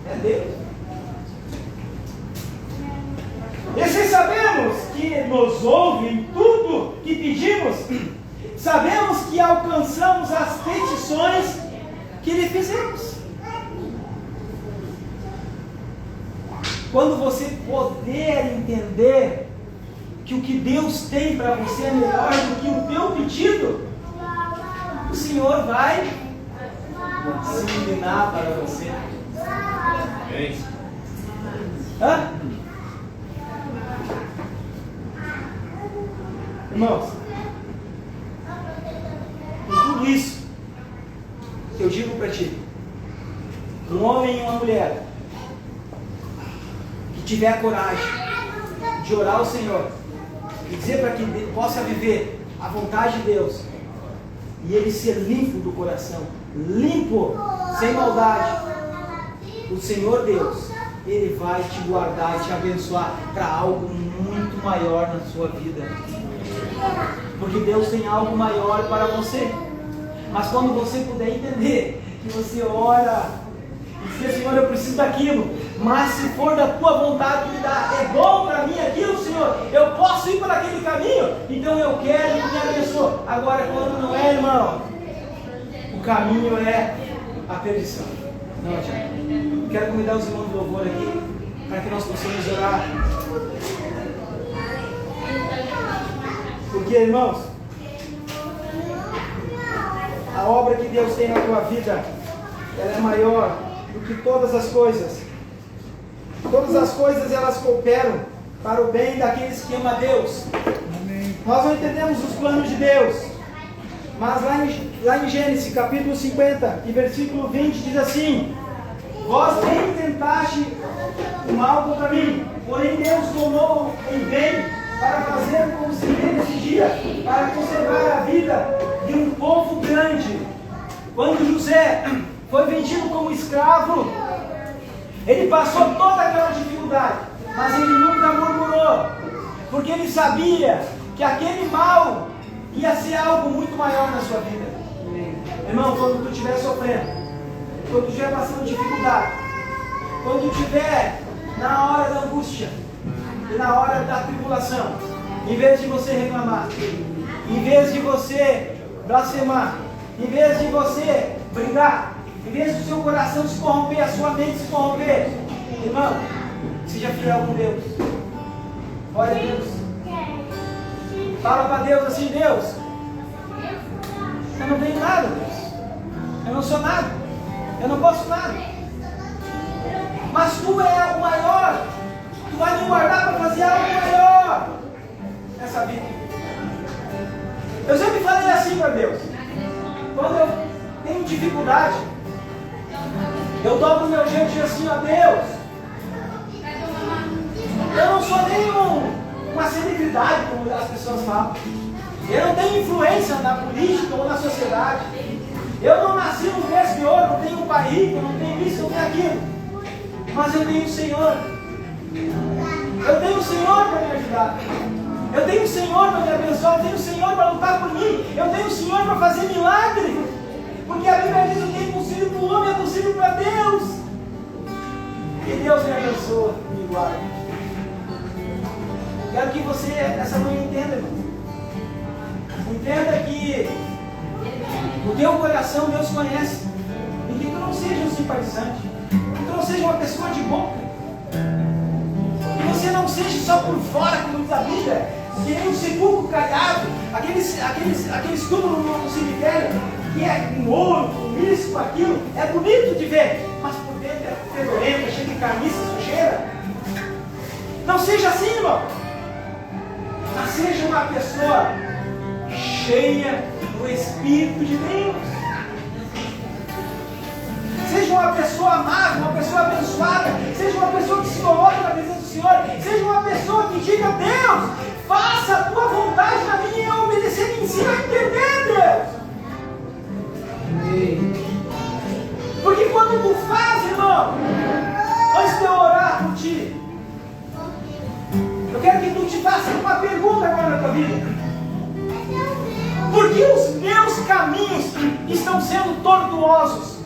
É Deus. E se sabemos que nos ouve em tudo que pedimos, sabemos que alcançamos as petições que lhe fizemos. Quando você puder entender que o que Deus tem para você é melhor do que o teu pedido, o Senhor vai se inclinar para você. Hã? Irmãos, com tudo isso que eu digo para ti, um homem e uma mulher que tiver a coragem de orar ao Senhor e dizer para que ele possa viver a vontade de Deus e ele ser limpo do coração, limpo, sem maldade, o Senhor Deus, Ele vai te guardar e te abençoar para algo muito maior na sua vida. Porque Deus tem algo maior para você. Mas quando você puder entender que você ora e dizer, Senhor, eu preciso daquilo, mas se for da tua vontade me dá, é bom para mim aquilo, Senhor, eu posso ir por aquele caminho, então eu quero e me abençoe. Agora, quando não é, irmão, o caminho é a perdição. Não adianta. Quero convidar os irmãos do louvor aqui para que nós possamos orar. Porque, irmãos, a obra que Deus tem na tua vida, ela é maior do que todas as coisas. Todas as coisas elas cooperam para o bem daqueles que amam a Deus. Amém. Nós não entendemos os planos de Deus, mas lá em Gênesis capítulo 50 e versículo 20 diz assim: vós bem tentaste o mal contra mim, porém Deus tomou em bem para fazer como se vê nesse dia, para conservar a vida de um povo grande. Quando José foi vendido como escravo, ele passou toda aquela dificuldade, mas ele nunca murmurou, porque ele sabia que aquele mal ia ser algo muito maior na sua vida. Irmão, quando tu estiver sofrendo, quando tu estiver passando dificuldade, quando tu estiver na hora da angústia e na hora da tribulação, em vez de você reclamar, em vez de você blasfemar, em vez de você brigar, em vez do seu coração se corromper, a sua mente se corromper, irmão, seja fiel com Deus. Olha a Deus. Fala para Deus assim: Deus, eu não tenho nada, Deus. Eu não sou nada. Eu não posso nada. Mas Tu é o maior. Tu vai me guardar para fazer algo maior nessa vida. Eu sempre falei assim para Deus. Quando eu tenho dificuldade, eu dobro o meu jeito e digo assim: ó Deus, eu não sou nem uma celebridade, como as pessoas falam. Eu não tenho influência na política ou na sociedade. Eu não nasci num berço de ouro, não tenho um pai rico, não tenho isso, não tenho aquilo. Mas eu tenho o Senhor. Eu tenho o Senhor para me ajudar. Eu tenho o Senhor para me abençoar. Eu tenho o Senhor para lutar por mim. Eu tenho o Senhor para fazer milagre. Porque a Bíblia diz: o que é impossível para o homem é possível para Deus. Que Deus me abençoe e me guarde. Quero que você, essa manhã, entenda, irmão. Entenda que o teu coração Deus conhece. E que tu não seja um simpatizante. Que tu não seja uma pessoa de boca. Que você não seja só por fora, como diz a Bíblia, que nem um sepulcro caiado, aqueles túmulos no cemitério, que é com ouro, com isso, com aquilo, é bonito de ver, mas por dentro é fedorento, cheio de carniça, sujeira. Não seja assim, irmão. Mas seja uma pessoa cheia do Espírito de Deus. Seja uma pessoa amável, uma pessoa abençoada. Seja uma pessoa que se coloque na presença do Senhor. Seja uma pessoa que diga: Deus, faça a tua vontade na minha e eu obedecer. Me ensina a entender, Deus. Porque quando tu faz, irmão, antes de eu orar por ti, eu quero que tu te faças uma pergunta agora na tua vida. Por que os meus caminhos estão sendo tortuosos?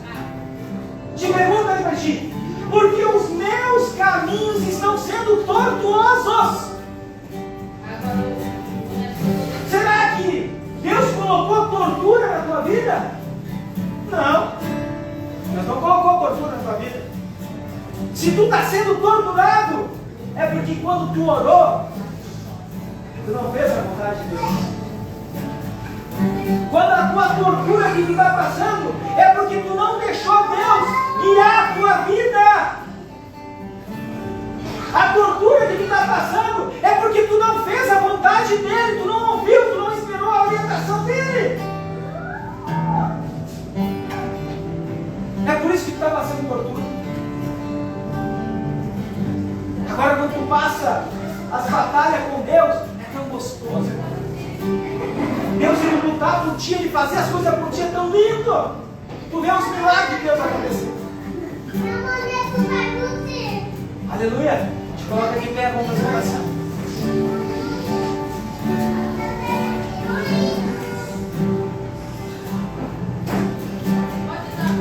Te pergunto aí para ti. Por que os meus caminhos estão sendo tortuosos? Será que Deus colocou tortura na tua vida? Não. Deus não colocou tortura na tua vida. Se tu está sendo torturado, é porque quando tu orou, tu não fez a vontade de Deus. Quando a tua tortura que tu está passando, é porque tu não deixou Deus guiar a tua vida. A tortura que tu está passando é porque tu não fez a vontade dele, tu não ouviu, tu não esperou a orientação dele. É por isso que tu está passando tortura. Agora quando tu passa as batalhas com Deus, é tão gostoso, irmão. Deus, ele lutar por ti, ele fazer as coisas por ti, é tão lindo. Tu vê os milagres de Deus acontecer. Aleluia. Te coloca aqui em pé, vamos fazer oração.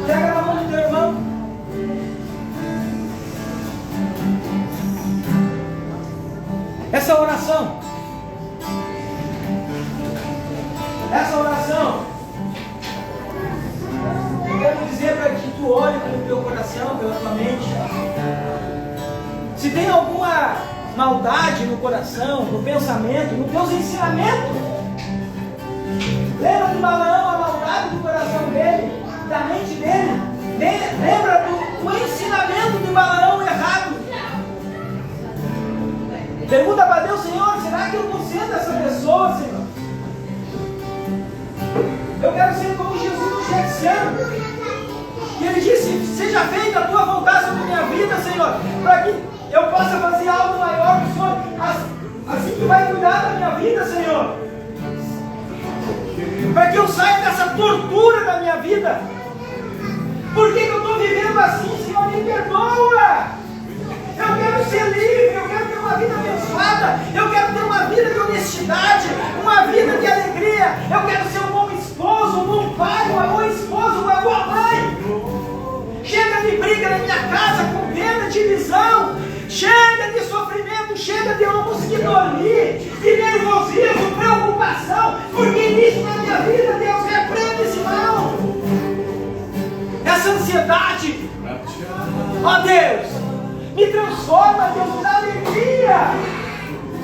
Pega na mão do teu irmão. Essa oração, eu quero dizer para que tu olhe pelo teu coração, pela tua mente. Se tem alguma maldade no coração, no pensamento, nos teus ensinamentos, lembra de Balaão, a maldade do coração dele, da mente dele. Lembra do ensinamento de Balaão errado. Pergunta para Deus: Senhor, será que eu estou sendo essa pessoa, Senhor? Eu quero ser como Jesus no Getsemane, que ele disse: seja feita a tua vontade sobre a minha vida, Senhor, para que eu possa fazer algo maior do Senhor. Assim tu vai cuidar da minha vida, Senhor, para que eu saia dessa tortura da minha vida. Por que eu estou vivendo assim, Senhor? Me perdoa. Eu quero ser livre, eu quero ter uma vida abençoada, eu quero ter uma vida de honestidade, uma vida de alegria. Eu quero ser um bom esposo, um bom pai, uma boa esposa, uma boa mãe. Chega de briga na minha casa, contenda, divisão. Chega de sofrimento, chega de eu não conseguir dormir, de nervosismo, preocupação, porque isso na minha vida, Deus, repreende esse mal. Essa ansiedade, ó Deus, me transforma, Deus, me dá alegria.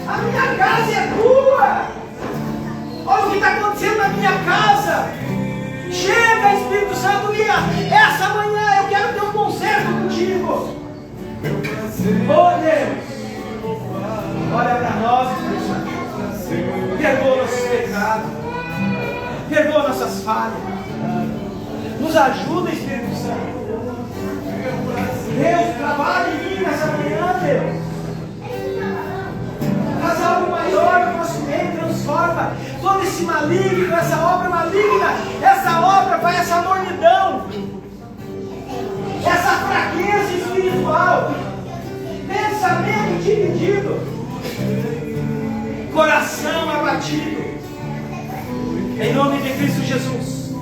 A minha casa é tua. Olha o que está acontecendo na minha casa. Chega, Espírito Santo, essa manhã eu quero ter um concerto contigo. Oh Deus, olha para nós, Espírito Santo. Perdoa nossos pecados, perdoa nossas falhas. Nos ajuda, Espírito Santo. Deus, trabalha em mim nessa manhã, Deus. Faz algo maior no nosso meio, transforma todo esse maligno, essa obra maligna, essa obra, Pai, essa mornidão, essa fraqueza espiritual, pensamento dividido, coração abatido. Em nome de Cristo Jesus,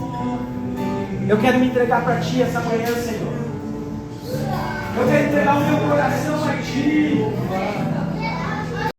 eu quero me entregar para Ti essa manhã, Senhor. Eu quero entregar o meu coração a Ti.